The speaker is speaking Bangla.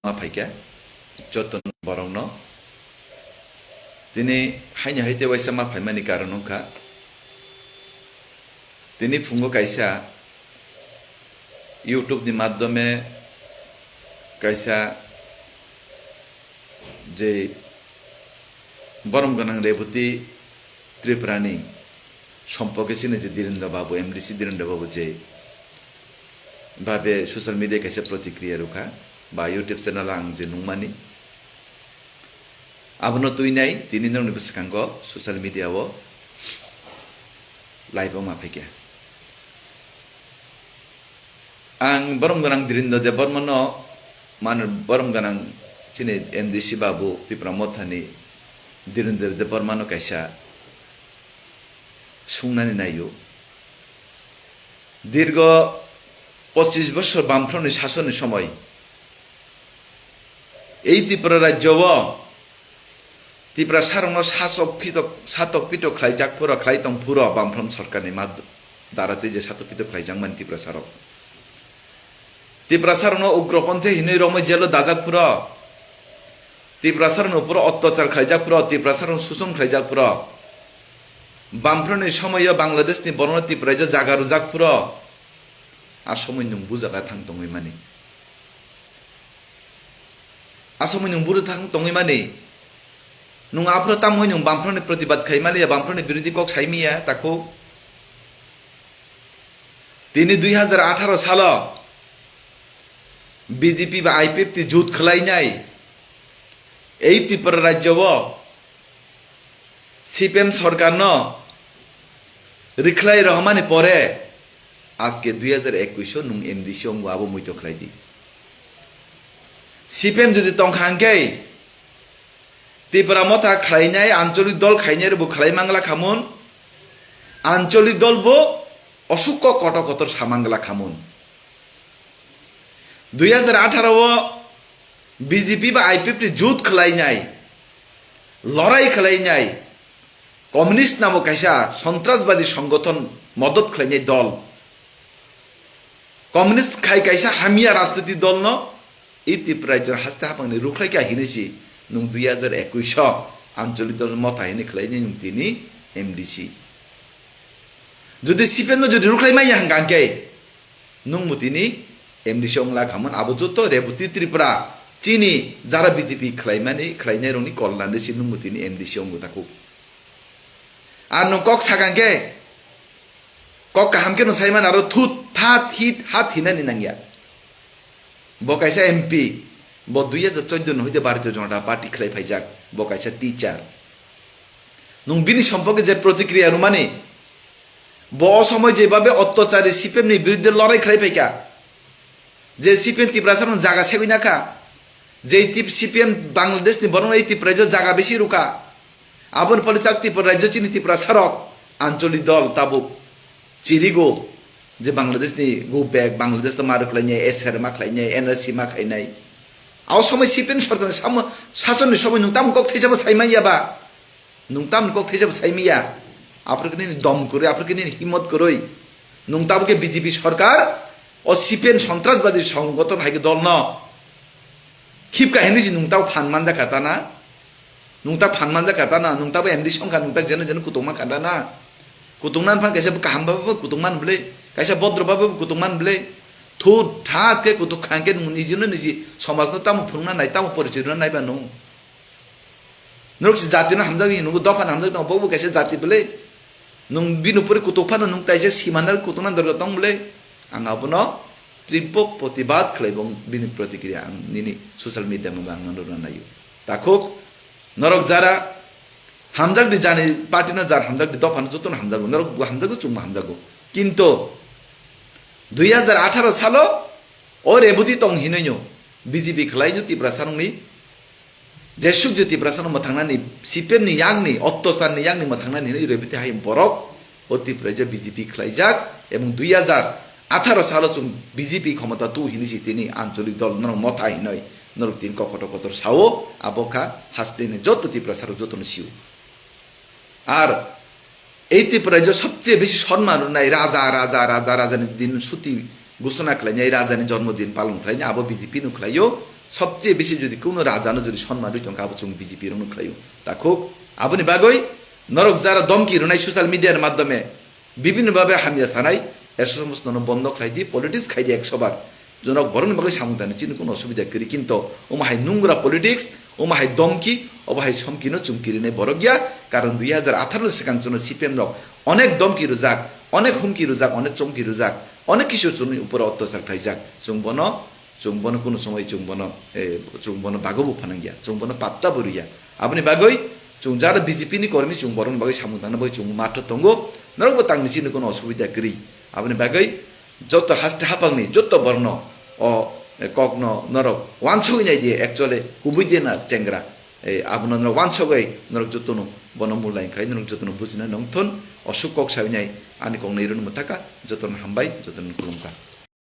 Mapaika, Joton Borongno. Tini hanya haite waisa mapai mani karanungka. Tini fungo kaisa YouTube di maddome kaisa je Borong ganang deputi Triprani সম্পর্কে চিনে যে দীরেন্দ্র বাবু এমডিসি দীরেন্দ্র বাবু যে ভাবে সোশ্যাল মিডিয়া কাছে প্রতিক্রিয়া রুখা বা ইউটিউব চ্যানেল আং যে নুমানি আবনো তুই নাই তিনি নং নিবসকাঙ্গ সোশ্যাল মিডিয়াও লাইভ মাফাইকে আং বরম গানাং দীরেন্দ্র দে বর্মনো মান বরম গানাং চিনে এমডিসি বাবু ত্রিপুরা মথানি দীরেন্দ্র দে বর্মানো কাইসা সুংনানি নাইও দীর্ঘ 25 বছর বামফ্রন্টের শাসনের সময় এই ত্রিপুরা রাজ্য ত্রিপুরা সারণ সাতক পিটক খাইজাকপুর খাইতংপুর বামফ্রন্ট সরকারনি দ্বারাতে যে সাতক পিটক খাইজাক মান ত্রিপুরা সারণ উগ্রপন্থী হিনই রমই জেল দাজাকপুর ত্রিপুরা সারণ উপর অত্যাচার খাইজাকপুর ত্রিপুরা সারণ শোষণ খাইজাকপুর বামফ্রন্টের সময় বাংলাদেশনি বর্ণ ত্রিপুরা জাগা রুজাকপুর আসময় নং বুজাকা থাং তঙই মানি আসময় নং বুরু থাং তঙই মানি নং আফ্র তামই নং বামফ্রন্টের প্রতিবাদ খাইমালিয়া বামফ্রন্টের বিরোধী কক সাইমিয়া তাকো তিনি 2018 সাল বিজেপি বা আইপিএফ জুত খেলাইনাই এই ত্রিপুরা রাজ্য সিপিএম সরকার রিখলাই রহমানে পরে আজকে 2021 নুং এমডিসি অঙ্গ আবো মুইত খেলাই দি সিপিএম যদি তংখাঙ্গে ত্রিপুরা মথা খাইনাই আঞ্চলিক দল খাইনাই বো খালাই মাংলা খামুন আঞ্চলিক দল বো অসুখ কটকতর সামাংলা খামুন 2018 বিজেপি বা আইপিএফ যুদ্ধ খেলাইনাই লড়াই খেলাইনাই কমিউনিস্ট নামক কাইসা সন্ত্রাসবাদী সংগঠন মদত খেলাইনাই দল কমিউনিস্ট খাই কাইসা হামিয়া রাজনীতি দল ন এই ত্রিপুরা রাজ্যের হাসতে হাপাংনি রুখলাইকা হিনেছি নং 2021 আঞ্চলিক দল মতা হিনে খেলাইনাই নং তিনি এমডিসি যদি সিপিএম যদি রুখলাই মাই হাঙ্গাঙ্কে নং মুতিনি এমডিসি অংলা খামন আবো যত রেবতী ত্রিপুরা চিনি যারা বিজেপি খেলাইমানি খেলাইনাই রনি কল্যাণে নং মুতিনি এমডিসি অঙ্গ তাকু আর নং কক সাগাঙ্কে কক কাহামকে নো সাইমান আরো থুত থাত হিত হাত হিনানি নাঙ্গিয়া বকাইসা এমপি ব 2014 হইতে 12 জনটা পার্টি খেলাই ফাইজাক বকাইসা টিচার নং বিনি সম্পর্কে যে প্রতিক্রিয়া রুমানি ব সময় যেভাবে অত্যাচারী সিপিএম নি বিরুদ্ধে লড়াই খেলাই ফাইকা যে সিপিএম ত্রিপুরা সারণ জায়গা সেগুই নাকা যে সিপিএম বাংলাদেশ নি বরং এই ত্রিপুরা জায়গা বেশি রুকা আবন ফলে চাক ত্রিপুরা রাজ্য চিনি ত্রিপুরা সারক আঞ্চলিক দল তাবুক চিরিগো যে বাংলাদেশ নি গো ব্যাগ বাংলাদেশ তো মারক লাইনাই এসআর মাখ লাইনাই এনআরসি মাখ লাইনাই আও সময় সিপিএম সরকারের শাসনের সময় নুতাম কক থেজাবো সাইমাইয়াবা নুতাম কক থেজাবো সাইমিয়া আপনাকে নিয়ে দম করে আপনাকে নিয়ে হিম্মত করই নুতাবকে বিজেপি সরকার ও সিপিএম সন্ত্রাসবাদী সংগঠন হাইকে দল ন খিপকা হেনিজি নুতাও ফানমানজা কাতানা নুংতা ফানমানজা কাতানা নুংতাবো এমডি সংখ্যা নুংতা যেন যেন কুতুংমা কাতানা কুতুংমান ফান কাইসা কাহাম বাবু কুতুংমান বলে কাইসা ভদ্র বাবু কুতুংমান বলে থু ঠাত কে কুতুক খাঙ্কে নিজেনো নিজে সমাজ তামো ফুংনা নাই তামো পরিচয় নাইবা নো নরক জাতি না হামজাগি নুগো দফান হামজাগি নো বাবু কাইসা জাতি বলে নুং বিনুপুরে কুতুকফান নুং তাইসা সীমানার কুতুংমান দরগা তং বলে আং আবনো তীব্র প্রতিবাদ খেলাইবং বিনি প্রতিক্রিয়া আং নিনি সোশ্যাল মিডিয়া মঙ্গ আং নরনা নাইও তাকুক নরক যারা হামজাগ দি জানি পার্টি না যার হামজাগ দি দফান যতন হামজাগো নরক হামজাগো চুম্মা হামজাগো কিন্তু 2018 সাল ও রেবুতি তং হিনইনো বিজেপি খেলাইনো ত্রিপুরা সারংনি যেসুক যে ত্রিপুরা সারং মাথাंनानि সিপিএম नि यांगनि অত্যাচার नि यांगनि মাথাंनानि হিনই রেবুতি হাইম বরক ও ত্রিপুরা যে বিজেপি খেলাইজাক এবং 2018 সাল চুম বিজেপি ক্ষমতা তু হিনিসি তিনি আঞ্চলিক দল নরক মথা হিনই নরক তিন ককটকতর সাও আবকা হাসতেনে যত ত্রিপুরা সারক যত সিউ আর এই ত্রিপুরা যে সবচেয়ে বেশি সম্মান নাই রাজা রাজা রাজা রাজানি দিন ছুটি ঘোষণা খাইনি এই রাজানি জন্মদিন পালন খাইনি আবো বিজেপি নুখলাইও সবচেয়ে বেশি যদি কোনো রাজানো যদি সম্মান হইতো আবু চুং বিজেপি রং খাইও তা খুব আপনি বাগই নরক যারা দমকি রুনাই সোশ্যাল মিডিয়ার মাধ্যমে বিভিন্নভাবে হামিয়া সানাই এর সমস্ত বন্ধ খাই দিয়ে পলিটিক্স খাই দিয়ে 100 বার জনক বরং বাগৈ সামুদানে চিনি কোনো অসুবিধা করি কিন্তু ও মাহাই নোংরা পলিটিক্স ও মাহাই দমকি ও মাহাই সমকিনো চুমকিরিনে বড় গিয়া কারণ 2018 সিকাং জন্য সিপিএম রক অনেক দমকি রুজাক অনেক হুমকি রুজাক অনেক চমকি রুজাক অনেক কিছু চুনি উপরে অত্যাচার খাইজাক চুম্বন কোনো সময় চুম্বন বাগবো ফানাঙ্গিয়া চুম্বন পাত্তা বরিয়া আপনি বাগৈ চুং যারা বিজেপি নি কর্মী চুং বরং বাগৈ সামুদানে বাগৈ চুং মাত্র তঙ্গো নরকবো তাংনি চিনি কোনো অসুবিধা করি আপনি বাগৈ যত হাসতে হাপাংনি যত বর্ণ ও কগ্ন নরক ওয়ানছগই নাই দিয়ে একচুয়ালি কুবুই দিয়ে না চেংরা এই আপনার নরক ওয়ানছগই নরক যতনো বনমূল্যায়ন খাই নরক যতনো বুঝিনা নংথন অসুখ কক সাবিনাই আনি কংনাই রুন মতাকা যতন হামবাই যতন খুলুমকা